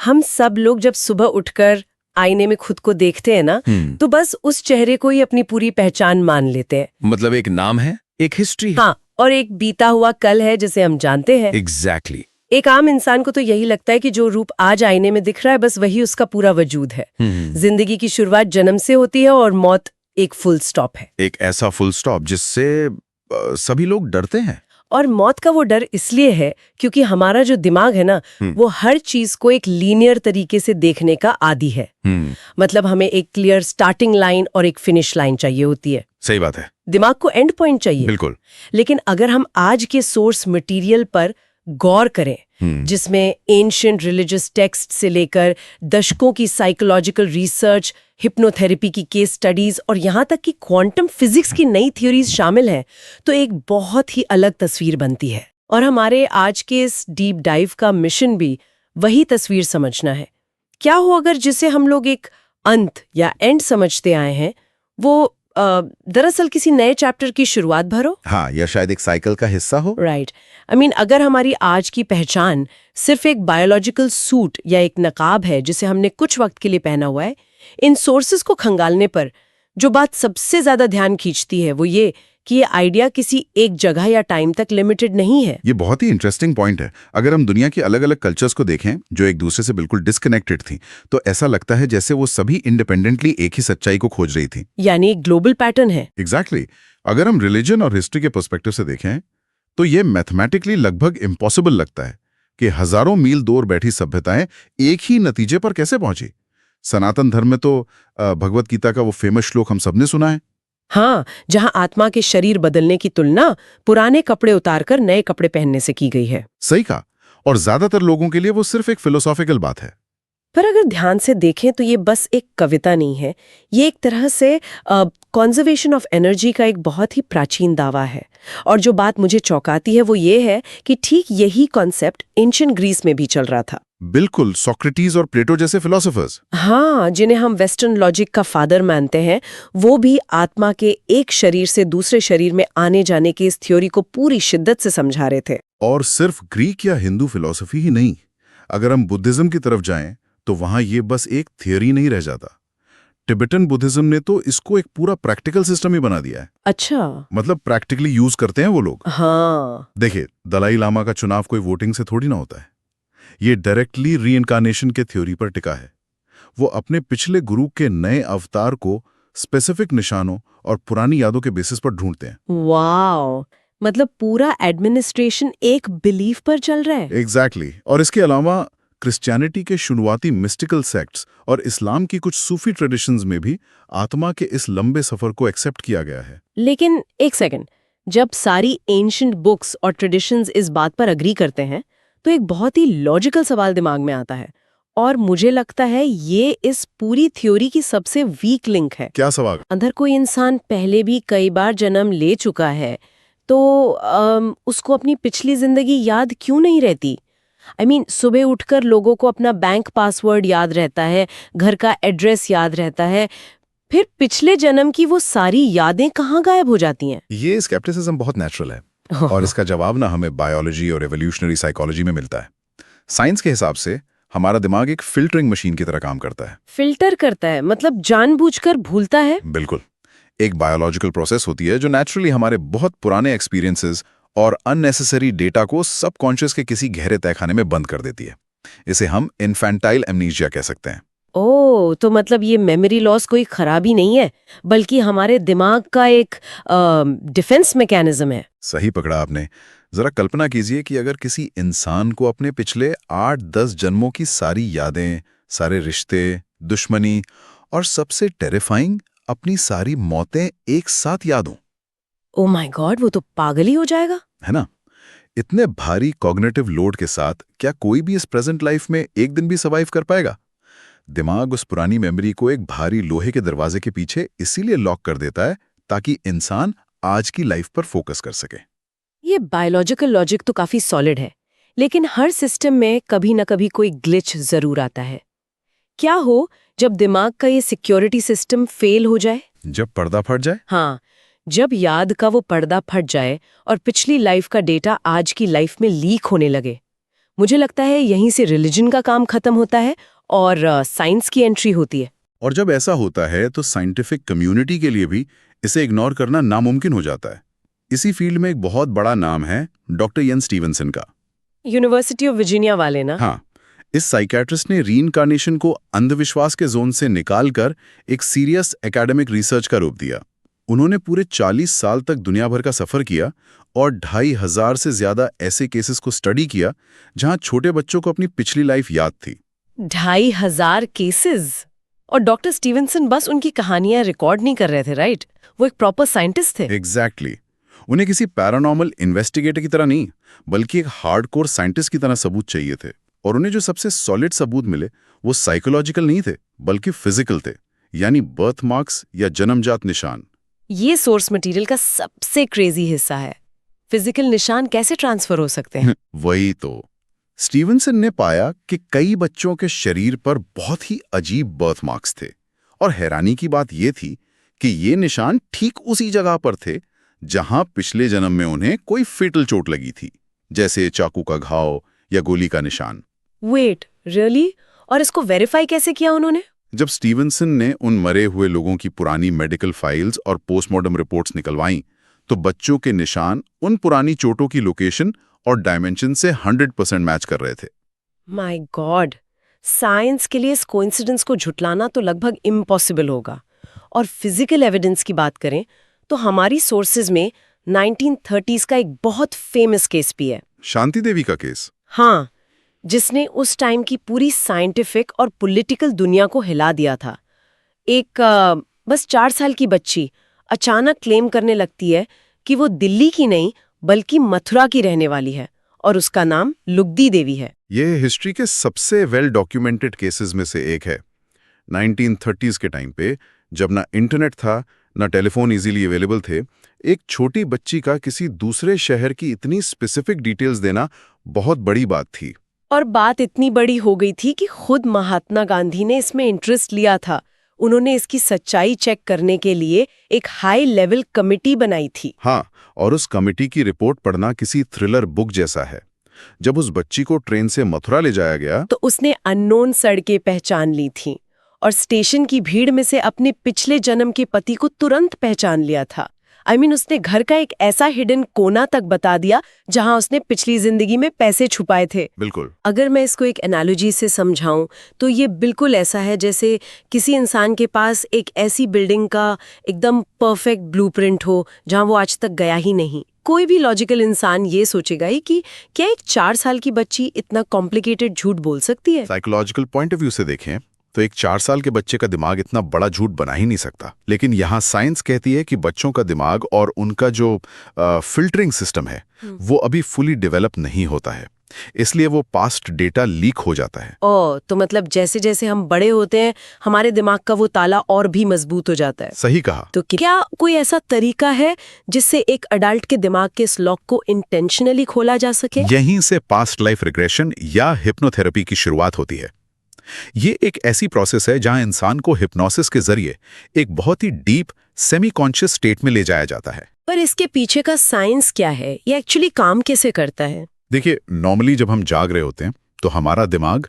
हम सब लोग जब सुबह उठकर आईने में खुद को देखते हैं ना, तो बस उस चेहरे को ही अपनी पूरी पहचान मान लेते हैं। मतलब एक नाम है, एक हिस्ट्री है। हाँ, और एक बीता हुआ कल है जिसे हम जानते हैं। एग्जैक्टली। एक आम इंसान को तो यही लगता है कि जो रूप आज आईने में दिख रहा है बस वही उसका पूरा वजूद है। जिंदगी की शुरुआत जन्म से होती है और मौत एक फुल स्टॉप है। एक ऐसा फुल स्टॉप जिससे सभी लोग डरते हैं। और मौत का वो डर इसलिए है क्योंकि हमारा जो दिमाग है ना, वो हर चीज को एक लीनियर तरीके से देखने का आदी है। मतलब हमें एक क्लियर स्टार्टिंग लाइन और एक फिनिश लाइन चाहिए होती है। सही बात है। दिमाग को एंड पॉइंट चाहिए। बिल्कुल। लेकिन अगर हम आज के सोर्स मटेरियल पर गौर करें, जिसमें एंशिएंट रिलीजियस टेक्स्ट से लेकर दशकों की साइकोलॉजिकल रिसर्च, हिप्नोथेरेपी की केस स्टडीज और यहाँ तक कि क्वांटम फिजिक्स की नई थ्योरीज शामिल हैं, तो एक बहुत ही अलग तस्वीर बनती है। और हमारे आज के इस डीप डाइव का मिशन भी वही तस्वीर समझना है। क्या हो अगर जिसे हम लोग एक अंत या एंड समझते आए हैं, वो दरअसल किसी नए चैप्टर की शुरुआत भरो। हाँ, या शायद एक साइकिल का हिस्सा हो। राइट। आई मीन, अगर हमारी आज की पहचान सिर्फ एक बायोलॉजिकल सूट या एक नकाब है जिसे हमने कुछ वक्त के लिए पहना हुआ है, इन सोर्सेस को खंगालने पर जो बात सबसे ज्यादा ध्यान खींचती है वो ये कि ये आइडिया किसी एक जगह या टाइम तक लिमिटेड नहीं है। ये बहुत ही इंटरेस्टिंग पॉइंट है। अगर हम दुनिया की अलग अलग कल्चर्स को देखें जो एक दूसरे से बिल्कुल डिस्कनेक्टेड थी, तो ऐसा लगता है जैसे वो सभी इंडिपेंडेंटली एक ही सच्चाई को खोज रही थी। यानी एक ग्लोबल पैटर्न है। एग्जैक्टली। अगर हम रिलीजन और हिस्ट्री के पर्सपेक्टिव से देखें तो ये मैथमेटिकली लगभग इम्पॉसिबल लगता है कि हजारों मील दूर बैठी सभ्यताएं एक ही नतीजे पर कैसे पहुंची। सनातन धर्म में तो भगवत गीता का वो फेमस श्लोक हम सबने सुना है। हाँ, जहां आत्मा के शरीर बदलने की तुलना पुराने कपड़े उतारकर नए कपड़े पहनने से की गई है। सही कहा। और ज्यादातर लोगों के लिए वो सिर्फ एक फिलोसॉफिकल बात है। पर अगर ध्यान से देखें तो ये बस एक कविता नहीं है, ये एक तरह से कॉन्जर्वेशन ऑफ एनर्जी का एक बहुत ही प्राचीन दावा है। और जो बात मुझे चौंकाती है वो ये है कि ठीक यही कॉन्सेप्ट एंशिएंट ग्रीस में भी चल रहा था। बिल्कुल, सोक्रेटिस और प्लेटो जैसे फिलोसोफर्स। हाँ, जिन्हें हम वेस्टर्न लॉजिक का फादर मानते हैं, वो भी आत्मा के एक शरीर से दूसरे शरीर में आने जाने की इस थ्योरी को पूरी शिद्दत से समझा रहे थे। और सिर्फ ग्रीक या हिंदू फिलॉसफी ही नहीं, अगर हम बुद्धिज्म की तरफ जाएं तो वहां ये बस एक थियोरी नहीं रह जाता। टिबेटन बुद्धिज्म ने तो इसको एक पूरा प्रैक्टिकल सिस्टम ही बना दिया है। अच्छा। मतलब प्रैक्टिकली यूज करते हैं वो लोग। हाँ। देखिए, दलाई लामा का चुनाव कोई वोटिंग से थोड़ी ना होता है। ये डायरेक्टली रीइंकार्नेशन के थ्योरी पर टिका है। वो अपने पिछले गुरु के नए अवतार को स्पेसिफिक निशानों और पुरानी यादों के बेसिस पर ढूंढते हैं। वाओ, मतलब पूरा एडमिनिस्ट्रेशन एक बिलीफ पर चल रहा है। एग्जैक्टली। और इसके अलावा क्रिश्चियनिटी के शुरुआती मिस्टिकल सेक्ट्स और इस्लाम की कुछ सूफी ट्रेडिशंस में भी आत्मा के इस लंबे सफर को एक्सेप्ट किया गया है। लेकिन एक सेकंड, जब सारी एंशिएंट बुक्स और ट्रेडिशंस इस बात पर अग्री करते हैं तो एक बहुत ही लॉजिकल सवाल दिमाग में आता है, और मुझे लगता है ये इस पूरी थ्योरी की सबसे वीक लिंक है। क्या सवाल? अंदर कोई इंसान पहले भी कई बार जन्म ले चुका है तो उसको अपनी पिछली जिंदगी याद क्यों नहीं रहती? आई मीन, सुबह उठकर लोगों को अपना बैंक पासवर्ड याद रहता है, घर का एड्रेस याद रहता है, फिर पिछले जन्म की वो सारी यादें कहाँ गायब हो जाती हैं? ये स्केप्टिसिज्म बहुत नेचुरल है और इसका जवाब ना हमें बायोलॉजी और एवोल्यूशनरी साइकोलॉजी में मिलता है। साइंस के हिसाब से हमारा दिमाग एक फिल्टरिंग मशीन की तरह काम करता है। फिल्टर करता है मतलब जानबूझकर भूलता है? बिल्कुल। एक बायोलॉजिकल प्रोसेस होती है जो नेचुरली हमारे बहुत पुराने एक्सपीरियंसेस और अननेसेसरी डेटा को सबकॉन्शियस के किसी गहरे तहखाने में बंद कर देती है। इसे हम इन्फेंटाइल एमनीशिया कह सकते हैं। ओह, तो मतलब ये मेमोरी लॉस कोई खराबी नहीं है, बल्कि हमारे दिमाग का एक डिफेंस मैकेनिज्म है। सही पकड़ा आपने। जरा कल्पना कीजिए कि अगर किसी इंसान को अपने पिछले 8-10 जन्मों की सारी यादें, सारे रिश्ते, दुश्मनी और सबसे टेरिफाइंग अपनी सारी मौतें एक साथ याद हों। ओह माय गॉड, वो तो पागल ही हो जाएगा। है ना? इतने भारी कॉग्निटिव लोड के साथ क्या कोई भी इस प्रेजेंट लाइफ में एक दिन भी सर्वाइव कर पाएगा? दिमाग उस पुरानी मेमोरी को एक भारी लोहे के दरवाजे के पीछे इसीलिए लॉक कर देता है ताकि इंसान आज की लाइफ पर फोकस कर सके। ये बायोलॉजिकल लॉजिक तो काफी सॉलिड है, लेकिन हर सिस्टम में कभी न कभी कोई ग्लिच जरूर आता है। क्या हो जब दिमाग का ये सिक्योरिटी सिस्टम फेल हो जाए? जब पर्दा फट जाए? हाँ, जब याद का वो पर्दा फट जाए और पिछली लाइफ का डेटा आज की लाइफ में लीक होने लगे। मुझे लगता है यहीं से रिलीजन का काम खत्म होता है और साइंस की एंट्री होती है। और जब ऐसा होता है तो साइंटिफिक कम्युनिटी के लिए भी इसे इग्नोर करना नामुमकिन हो जाता है। इसी फील्ड में एक बहुत बड़ा नाम है डॉक्टर यन स्टीवनसन का। यूनिवर्सिटी ऑफ वर्जीनिया वाले ना? हाँ, इस साइकियाट्रिस्ट ने रीइंकार्नेशन को अंधविश्वास के जोन से निकालकर एक सीरियस एकेडमिक रिसर्च का रूप दिया। उन्होंने पूरे 40 साल तक दुनिया भर का सफर किया और 2500 से ज्यादा ऐसे केसेस को स्टडी किया जहां छोटे बच्चों को अपनी पिछली लाइफ याद थी। 2500 केसेस? और डॉक्टर स्टीवनसन बस उनकी कहानियां रिकॉर्ड नहीं कर रहे थे, राइट? वो एक प्रॉपर साइंटिस्ट थे। एग्जैक्टली। उन्हें किसी पैरानॉर्मल इन्वेस्टिगेटर की तरह नहीं, बल्कि एक हार्डकोर साइंटिस्ट की तरह सबूत चाहिए थे। और उन्हें जो सबसे सॉलिड सबूत मिले वो साइकोलॉजिकल नहीं थे, बल्कि फिजिकल थे, यानी बर्थ मार्क्स या जन्मजात निशान। ये सोर्स मटेरियल का सबसे क्रेजी हिस्सा है। फिजिकल निशान कैसे ट्रांसफर हो सकते हैं? वही तो। स्टीवनसन ने पाया कि कई बच्चों के शरीर पर बहुत ही अजीब बर्थ मार्क्स थे, और हैरानी की बात यह थी कि ये निशान ठीक उसी जगह पर थे जहां पिछले जन्म में उन्हें कोई फेटल चोट लगी थी, जैसे चाकू का घाव या गोली का निशान। Wait, really? और इसको वेरीफाई कैसे किया उन्होंने? जब स्टीवनसन ने उन मरे हुए लोगों की पुरानी मेडिकल फाइल्स और पोस्टमार्टम रिपोर्ट्स निकलवाईं, तो बच्चों के निशान उन पुरानी चोटों की लोकेशन और डायमेंशन से 100% मैच कर रहे थे। माय गॉड, साइंस के लिए इस कोइंसिडेंस को झुटलाना तो लगभग इम्पॉसिबल होगा। और फिजिकल एविडेंस की बात करें तो हमारी सोर्सेज में 1930s का एक बहुत फेमस केस भी है। शांति देवी का केस? हाँ, जिसने उस टाइम की पूरी साइंटिफिक और पॉलिटिकल दुनिया को हिला दिया था। एक बस 4 साल की बच्ची अचानक क्लेम करने लगती है कि वो दिल्ली की नहीं बल्कि मथुरा की रहने वाली है, और उसका नाम लुगदी देवी है। यह हिस्ट्री के सबसे वेल डॉक्यूमेंटेड केसेस में से एक है। 1930s के टाइम पे, जब ना इंटरनेट था ना टेलीफोन इजीली अवेलेबल थे, एक छोटी बच्ची का किसी दूसरे शहर की इतनी स्पेसिफिक डिटेल्स देना बहुत बड़ी बात थी। और बात इतनी बड़ी हो गई थी कि खुद महात्मा गांधी ने इसमें इंटरेस्ट लिया था। उन्होंने इसकी सच्चाई चेक करने के लिए एक हाई लेवल कमिटी बनाई थी। हाँ, और उस कमिटी की रिपोर्ट पढ़ना किसी थ्रिलर बुक जैसा है। जब उस बच्ची को ट्रेन से मथुरा ले जाया गया तो उसने अननोन सड़कें पहचान ली थीं और स्टेशन की भीड़ में से अपने पिछले जन्म के पति को तुरंत पहचान लिया था। उसने घर का एक ऐसा हिडन कोना तक बता दिया जहां उसने पिछली जिंदगी में पैसे छुपाए थे। बिल्कुल। अगर मैं इसको एक एनालॉजी से समझाऊं तो ये बिल्कुल ऐसा है जैसे किसी इंसान के पास एक ऐसी बिल्डिंग का एकदम परफेक्ट ब्लूप्रिंट हो जहां वो आज तक गया ही नहीं। कोई भी लॉजिकल इंसान ये सोचेगा ही कि क्या एक 4 साल की बच्ची इतना कॉम्प्लिकेटेड झूठ बोल सकती है। साइकोलॉजिकल पॉइंट ऑफ व्यू से देखें तो एक 4 साल के बच्चे का दिमाग इतना बड़ा झूठ बना ही नहीं सकता। लेकिन यहाँ साइंस कहती है कि बच्चों का दिमाग और उनका जो फिल्टरिंग सिस्टम है वो अभी फुली डेवलप नहीं होता है, इसलिए वो पास्ट डेटा लीक हो जाता है। तो मतलब जैसे जैसे हम बड़े होते हैं हमारे दिमाग का वो ताला और भी मजबूत हो जाता है। सही कहा। तो क्या कोई ऐसा तरीका है जिससे एक अडल्ट के दिमाग के इस लॉक को इंटेंशनली खोला जा सके? यहीं से पास्ट लाइफ रिग्रेशन या हिप्नोथेरेपी की शुरुआत होती है। ये एक ऐसी प्रोसेस है जहां इंसान को हिप्नोसिस के जरिए एक बहुत ही डीप सेमी कॉन्शियस स्टेट में ले जाया जाता है। पर इसके पीछे का साइंस क्या है? ये एक्चुअली काम कैसे करता है? देखिए, नॉर्मली जब हम जाग रहे होते हैं तो हमारा दिमाग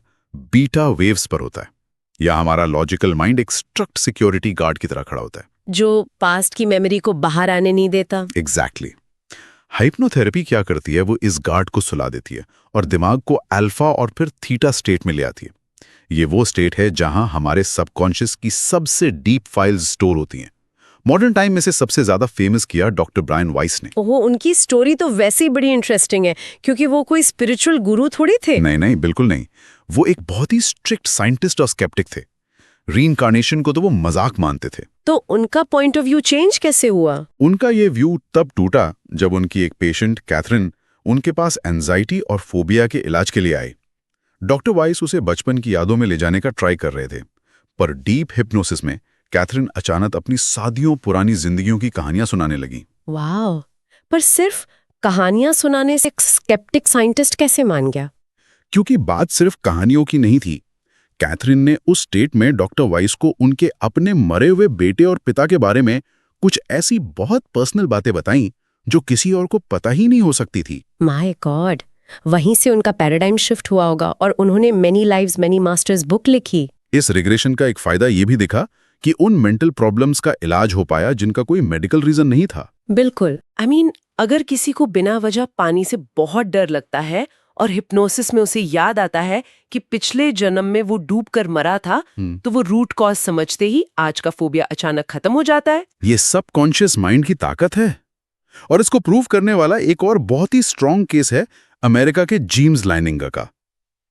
बीटा वेव्स पर होता है, या हमारा लॉजिकल माइंड एक स्ट्रिक्ट सिक्योरिटी गार्ड की तरह खड़ा होता है जो पास्ट की मेमोरी को बाहर आने नहीं देता। एग्जैक्टली। हाइप्नोथेरेपी क्या करती है, वो इस गार्ड को सुला देती है और दिमाग को अल्फा और फिर थीटा स्टेट में ले आती है। ये वो स्टेट है जहां हमारे सबकॉन्शियस की सबसे डीप फाइल्स स्टोर होती हैं। मॉडर्न टाइम में से सबसे ज्यादा फेमस किया डॉक्टर ब्रायन वाइस ने। ओह, उनकी स्टोरी तो वैसे ही बड़ी इंटरेस्टिंग है, क्योंकि वो कोई स्पिरिचुअल गुरु थोड़ी थे। नहीं, बिल्कुल नहीं। वो एक बहुत ही स्ट्रिक्ट साइंटिस्ट और स्केप्टिक थे। रीइंकार्नेशन को तो वो मजाक मानते थे। तो उनका पॉइंट ऑफ व्यू चेंज कैसे हुआ? उनका ये व्यू तब टूटा जब उनकी एक पेशेंट कैथरीन उनके पास एंजाइटी और फोबिया के इलाज के लिए आई। डॉक्टर वाइस उसे बचपन की यादों में ले जाने का ट्राई कर रहे थे, पर डीप हिप्नोसिस में कैथरीन अचानक अपनी सादियों पुरानी जिंदगियों की कहानियां सुनाने लगी। वाह! पर सिर्फ कहानियां सुनाने से स्केप्टिक साइंटिस्ट कैसे मान गया? क्योंकि बात सिर्फ कहानियों की नहीं थी। कैथरीन ने उस स्टेट में डॉक्टर वाइस को उनके अपने मरे हुए बेटे और पिता के बारे में कुछ ऐसी बहुत पर्सनल बातें बताईं जो किसी और को पता ही नहीं हो सकती थी। My God! वहीं से उनका पैराडाइम शिफ्ट हुआ होगा और उन्होंने many lives many masters book लिखी। इस रिग्रेशन का एक फायदा ये भी दिखा कि उन मेंटल प्रॉब्लम्स का इलाज हो पाया जिनका कोई मेडिकल रीजन नहीं था। बिल्कुल। अगर किसी को बिना वजह पानी से बहुत डर लगता है और हिप्नोसिस में उसे याद आता है कि पिछले जन्म में वो डूबकर मरा था, तो वो रूट कॉज समझते ही आज का फोबिया अचानक खत्म हो जाता है। ये सबकॉन्शियस माइंड की ताकत है। और इसको प्रूव करने वाला एक और बहुत ही स्ट्रॉन्ग केस है अमेरिका के जेम्स लाइनिंगा का।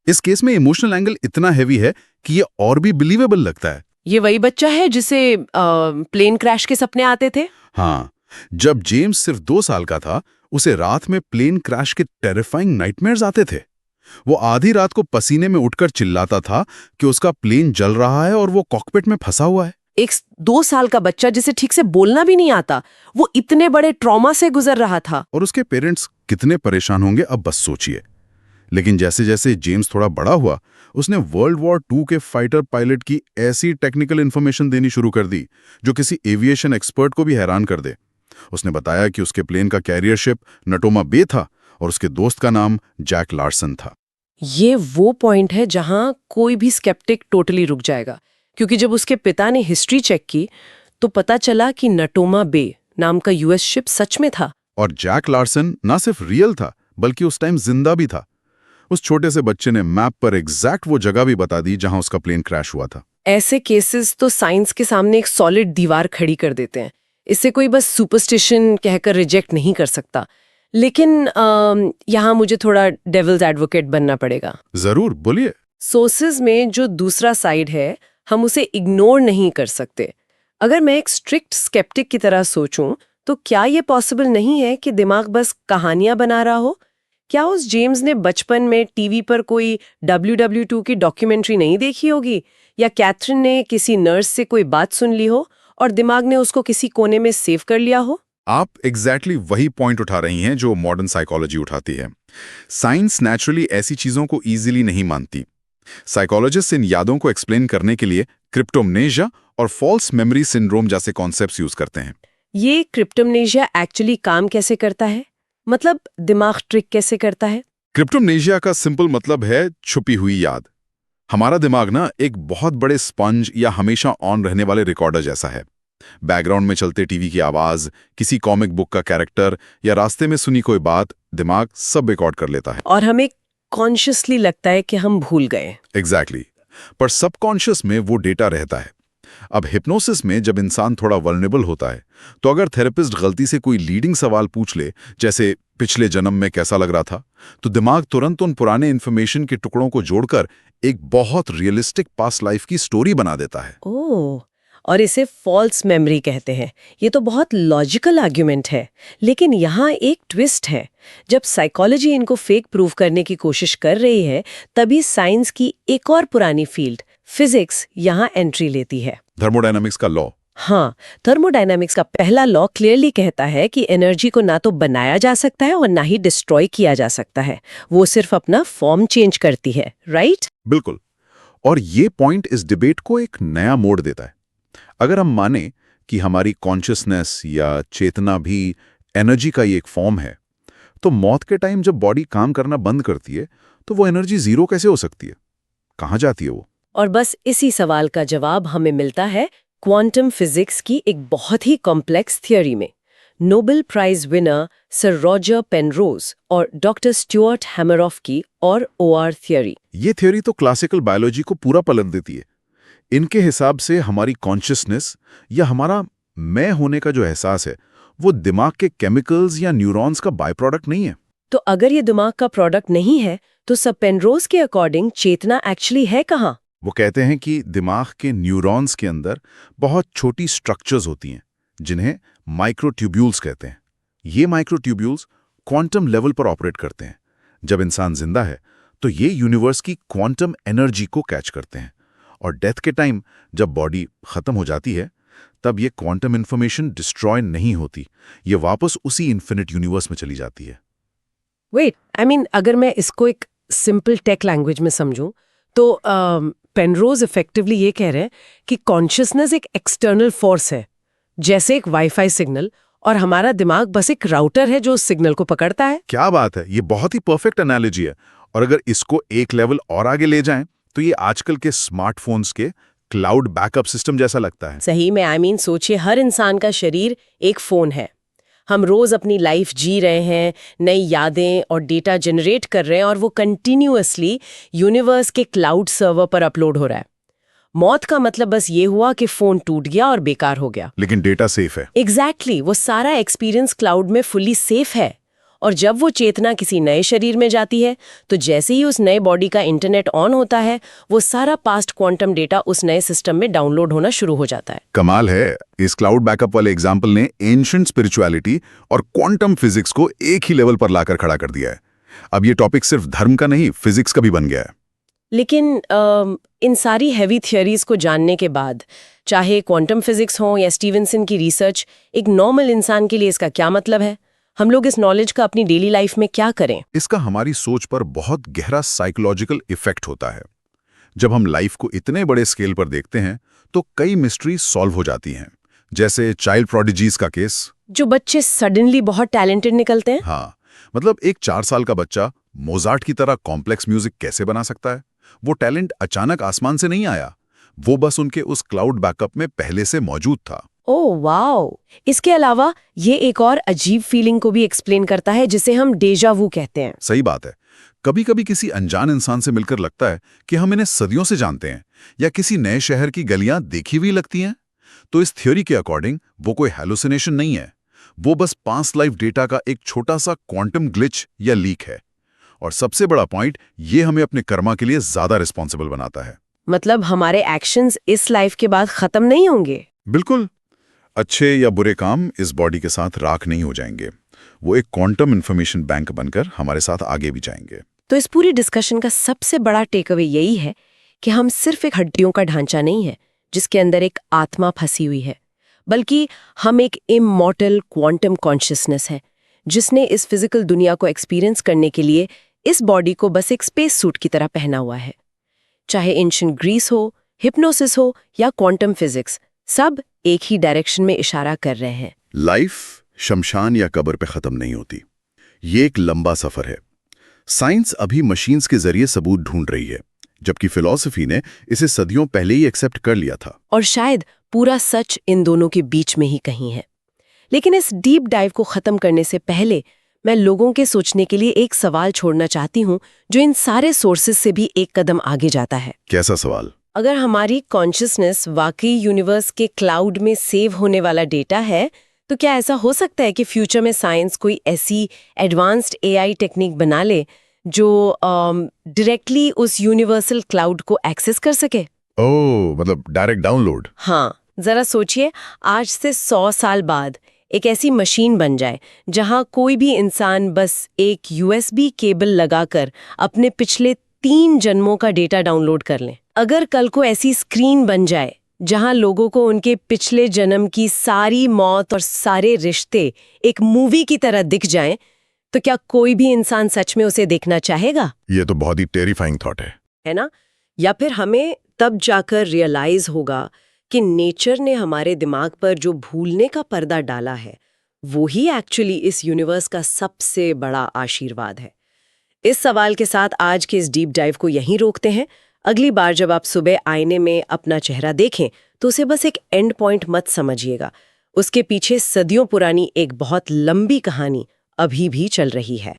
इस केस में इमोशनल एंगल इतना हैवी है कि ये और भी बिलीवेबल लगता है। ये वही बच्चा है जिसे प्लेन क्रैश के सपने आते थे? हाँ, जब जेम्स सिर्फ 2 साल का था, उसे रात में प्लेन क्रैश के टेरिफाइंग नाइटमेयर्स आते थे। वो आधी रात को पसीने में उठकर चिल्लाता था कि उसका प्लेन जल रहा है और वो कॉकपिट में फंसा हुआ है। एक 2 साल का बच्चा जिसे ठीक से बोलना भी नहीं आता, वो इतने बड़े ट्रॉमा से गुजर रहा था। और उसके पेरेंट्स कितने परेशान होंगे अब बस सोचिए। लेकिन जैसे जैसे जेम्स थोड़ा बड़ा हुआ, उसने वर्ल्ड वॉर 2 के फाइटर पायलट की ऐसी टेक्निकल इन्फॉर्मेशन देनी शुरू कर दी जो किसी एविएशन एक्सपर्ट को भी हैरान कर दे। उसने बताया कि उसके प्लेन का कैरियर शिप नटोमा बे था और उसके दोस्त का नाम जैक लार्सन था। ये वो पॉइंट है जहां कोई भी स्केप्टिक टोटली रुक जाएगा, क्योंकि जब उसके पिता ने हिस्ट्री चेक की तो पता चला कि नटोमा बे नाम का यूएस शिप सच में था। और जैक लार्सन ना सिर्फ रियल था बल्कि उस टाइम जिंदा भी था। उस छोटे से बच्चे ने मैप पर एग्जैक्ट वो जगह भी बता दी जहां उसका प्लेन क्रैश हुआ था। ऐसे केसेस तो साइंस के सामने एक सॉलिड दीवार खड़ी कर देते हैं। इसे कोई बस सुपरस्टिशन कहकर रिजेक्ट नहीं कर सकता। लेकिन यहाँ मुझे थोड़ा डेविल्स एडवोकेट बनना पड़ेगा। जरूर, बोलिए। सोर्सेज में जो दूसरा साइड है, हम उसे इग्नोर नहीं कर सकते। अगर मैं एक स्ट्रिक्ट स्केप्टिक की तरह सोचूं, तो क्या ये पॉसिबल नहीं है कि दिमाग बस कहानियां बना रहा हो? क्या उस जेम्स ने बचपन में टीवी पर कोई WW2 की डॉक्यूमेंट्री नहीं देखी होगी, या कैथरीन ने किसी नर्स से कोई बात सुन ली हो और दिमाग ने उसको किसी कोने में सेव कर लिया हो? आप एग्जैक्टली वही पॉइंट उठा रही हैं जो मॉडर्न साइकोलॉजी उठाती है। साइंस नेचुरली ऐसी चीजों को इजीली नहीं मानती। साइकोलॉजिस्ट इन यादों को एक्सप्लेन करने के लिए क्रिप्टोमनेशिया और फॉल्स मेमोरी सिंड्रोम जैसे कॉन्सेप्ट्स यूज करते हैं। ये क्रिप्टोमनेशिया एक्चुअली काम कैसे करता है? मतलब दिमाग ट्रिक कैसे करता है? क्रिप्टोमनेशिया का सिंपल मतलब है छुपी हुई याद। हमारा दिमाग ना एक बहुत बड़े स्पंज या हमेशा ऑन रहने वाले रिकॉर्डर जैसा है। बैकग्राउंड में चलते टीवी की आवाज, किसी कॉमिक बुक का कैरेक्टर या रास्ते में सुनी कोई बात, दिमाग सब रिकॉर्ड कर लेता है। और हमें कॉन्शियसली लगता है कि हम भूल गए। एग्जैक्टली। पर सबकॉन्शियस में वो डेटा रहता है। अब हिप्नोसिस में जब इंसान थोड़ा वल्नरेबल होता है, तो अगर थेरेपिस्ट गलती से कोई लीडिंग सवाल पूछ ले, जैसे पिछले जन्म में कैसा लग रहा था, तो दिमाग तुरंत उन पुराने इन्फॉर्मेशन के टुकड़ों को जोड़कर एक बहुत रियलिस्टिक पास्ट लाइफ की स्टोरी बना देता है। ओह, और इसे फॉल्स मेमोरी कहते हैं। ये तो बहुत लॉजिकल आर्ग्यूमेंट है, लेकिन यहाँ एक ट्विस्ट है। जब साइकोलॉजी इनको फेक प्रूव करने की कोशिश कर रही है, तभी साइंस की एक और पुरानी फील्ड फिजिक्स यहाँ एंट्री लेती है। थर्मोडायनामिक्स का लॉ। हाँ, थर्मोडायनामिक्स का पहला लॉ क्लियरली कहता है कि एनर्जी को ना तो बनाया जा सकता है और ना ही डिस्ट्रॉय किया जा सकता है। वो सिर्फ अपना फॉर्म चेंज करती है, राइट? बिल्कुल। और ये पॉइंट इस डिबेट को एक नया मोड़ देता है। अगर हम माने कि हमारी कॉन्शियसनेस या चेतना भी एनर्जी का ही एक फॉर्म है, तो मौत के टाइम जब बॉडी काम करना बंद करती है, तो वो एनर्जी जीरो कैसे हो सकती है? कहाँ जाती है वो? और बस इसी सवाल का जवाब हमें मिलता है क्वांटम फिजिक्स की एक बहुत ही कॉम्प्लेक्स थियोरी में। Nobel prize winner sir Roger Penrose और डॉक्टर स्टुअर्ट हैमरऑफ की और OR थियोरी। ये थियोरी तो क्लासिकल बायोलॉजी को पूरा पलट देती है। इनके हिसाब से हमारी कॉन्शियसनेस या हमारा मैं होने का जो एहसास है, वो दिमाग के केमिकल्स या न्यूरॉन्स का बाय प्रोडक्ट नहीं है। तो अगर ये दिमाग का प्रोडक्ट नहीं है, तो सर पेनरोज के अकॉर्डिंग चेतना एक्चुअली है कहाँ? वो कहते हैं कि दिमाग के न्यूरॉन्स के अंदर बहुत छोटी स्ट्रक्चर्स होती हैं, जिन्हें माइक्रोट्यूब्यूल्स कहते हैं। ये माइक्रोट्यूब्यूल्स क्वांटम लेवल पर ऑपरेट करते हैं। जब इंसान जिंदा है, तो ये यूनिवर्स की क्वांटम एनर्जी को कैच करते हैं, और डेथ के टाइम जब बॉडी खत्म हो जाती है, तब ये क्वांटम इंफॉर्मेशन डिस्ट्रॉय नहीं होती, ये वापस उसी इन्फिनिट यूनिवर्स में चली जाती है। वेट, अगर मैं इसको एक सिंपल टेक लैंग्वेज में समझूं, तो पेनरोज इफेक्टिवली ये कह रहे हैं कि कॉन्शियसनेस एक एक्सटर्नल फोर्स है, जैसे एक वाईफाई सिग्नल, और हमारा दिमाग बस एक राउटर है जो उस सिग्नल को पकड़ता है। क्या बात है, ये बहुत ही परफेक्ट एनालॉजी है। और अगर इसको एक लेवल और आगे ले जाएं तो ये आजकल के स्मार्टफोन्स के क्लाउड बैकअप सिस्टम जैसा लगता है। सही में सोचिए, हर इंसान का शरीर एक फोन है। हम रोज अपनी लाइफ जी रहे हैं, नई यादें और डेटा जनरेट कर रहे हैं, और वो कंटिन्यूअसली यूनिवर्स के क्लाउड सर्वर पर अपलोड हो रहा है। मौत का मतलब बस ये हुआ कि फोन टूट गया और बेकार हो गया। लेकिन डेटा सेफ है। एग्जैक्टली, वो सारा एक्सपीरियंस क्लाउड में फुल्ली सेफ है। और जब वो चेतना किसी नए शरीर में जाती है, तो जैसे ही उस नए बॉडी का इंटरनेट ऑन होता है, वो सारा पास्ट क्वांटम डेटा उस नए सिस्टम में डाउनलोड होना शुरू हो जाता है। कमाल है, इस क्लाउड बैकअप वाले एग्जाम्पल ने एंशिएंट स्पिरिचुअलिटी और क्वांटम फिजिक्स को एक ही लेवल पर लाकर खड़ा कर दिया है। अब ये टॉपिक सिर्फ धर्म का नहीं, फिजिक्स का भी बन गया है। लेकिन इन सारी हैवी थियोरीज को जानने के बाद, चाहे क्वांटम फिजिक्स हो या स्टीवेंसन की रिसर्च, एक नॉर्मल इंसान के लिए इसका क्या मतलब है? हम लोग इस नॉलेज का अपनी डेली लाइफ में क्या करें? इसका हमारी सोच पर बहुत गहरा साइकोलॉजिकल इफेक्ट होता है। जब हम लाइफ को इतने बड़े स्केल पर देखते हैं तो कई मिस्ट्री सॉल्व हो जाती हैं, जैसे चाइल्ड प्रोडिजीज का केस। जो बच्चे सडनली बहुत टैलेंटेड निकलते हैं। हाँ, मतलब एक 4 साल का बच्चा मोजार्ट की तरह कॉम्प्लेक्स म्यूजिक कैसे बना सकता है? वो टैलेंट अचानक आसमान से नहीं आया, वो बस उनके उस क्लाउड बैकअप में पहले से मौजूद था। Oh wow! इसके अलावा ये एक और अजीब फीलिंग को भी एक्सप्लेन करता है, जिसे हम डेजा वू कहते हैं। सही बात है। कभी कभी किसी अनजान इंसान से मिलकर लगता है कि हम इन्हें सदियों से जानते हैं, या किसी नए शहर की गलियां देखी हुई लगती हैं। तो इस थ्योरी के अकॉर्डिंग वो कोई हैलुसिनेशन नहीं है, वो बस पास्ट लाइफ डेटा का एक छोटा सा क्वांटम ग्लिच या लीक है। और सबसे बड़ा पॉइंट, ये हमें अपने कर्मा के लिए ज्यादा रिस्पॉन्सिबल बनाता है। मतलब हमारे एक्शंस इस लाइफ के बाद खत्म नहीं होंगे? बिल्कुल। अच्छे या बुरे काम इस बॉडी के साथ राख नहीं हो जाएंगे, वो एक क्वांटम इंफॉर्मेशन बैंक बनकर हमारे साथ आगे भी जाएंगे। तो इस पूरी डिस्कशन का सबसे बड़ा टेकअवे यही है कि हम सिर्फ एक हड्डियों का ढांचा नहीं है जिसके अंदर एक आत्मा फंसी हुई है, बल्कि हम एक इमॉर्टल क्वांटम कॉन्शियसनेस है जिसने इस फिजिकल दुनिया को एक्सपीरियंस करने के लिए इस बॉडी को बस एक स्पेस सूट की तरह पहना हुआ है। चाहे एंशिएंट ग्रीस हो, हिप्नोसिस हो या क्वांटम फिजिक्स, सब एक ही डायरेक्शन में इशारा कर रहे हैं। लाइफ शमशान या कब्र पे खत्म नहीं होती, ये एक लंबा सफर है। साइंस अभी मशीन्स के जरिए सबूत ढूंढ रही है, जबकि फिलॉसफी ने इसे सदियों पहले ही एक्सेप्ट कर लिया था। और शायद पूरा सच इन दोनों के बीच में ही कहीं है। लेकिन इस डीप डाइव को खत्म करने से पहले मैं लोगों के सोचने के लिए एक सवाल छोड़ना चाहती हूँ, जो इन सारे सोर्सेज से भी एक कदम आगे जाता है। कैसा सवाल? अगर हमारी कॉन्शियसनेस वाकई यूनिवर्स के क्लाउड में सेव होने वाला डेटा है, तो क्या ऐसा हो सकता है कि फ्यूचर में साइंस कोई ऐसी एडवांस्ड एआई टेक्निक बना ले जो डायरेक्टली उस यूनिवर्सल क्लाउड को एक्सेस कर सके? ओह, मतलब डायरेक्ट डाउनलोड। हाँ, जरा सोचिए, आज से 100 साल बाद एक ऐसी मशीन बन जाए जहां कोई भी इंसान बस एक यूएसबी केबल लगाकर अपने पिछले 3 जन्मों का डेटा डाउनलोड कर लें। अगर कल को ऐसी स्क्रीन बन जाए जहां लोगों को उनके पिछले जन्म की सारी मौत और सारे रिश्ते एक मूवी की तरह दिख जाएं, तो क्या कोई भी इंसान सच में उसे देखना चाहेगा? ये तो बहुत ही टेरिफाइंग थॉट है ना? या फिर हमें तब जाकर रियलाइज होगा कि नेचर ने हमारे दिमाग पर जो भूलने का पर्दा डाला है, वो ही एक्चुअली इस यूनिवर्स का सबसे बड़ा आशीर्वाद है। इस सवाल के साथ आज के इस डीप डाइव को यहीं रोकते हैं। अगली बार जब आप सुबह आईने में अपना चेहरा देखें तो उसे बस एक एंड पॉइंट मत समझिएगा, उसके पीछे सदियों पुरानी एक बहुत लंबी कहानी अभी भी चल रही है।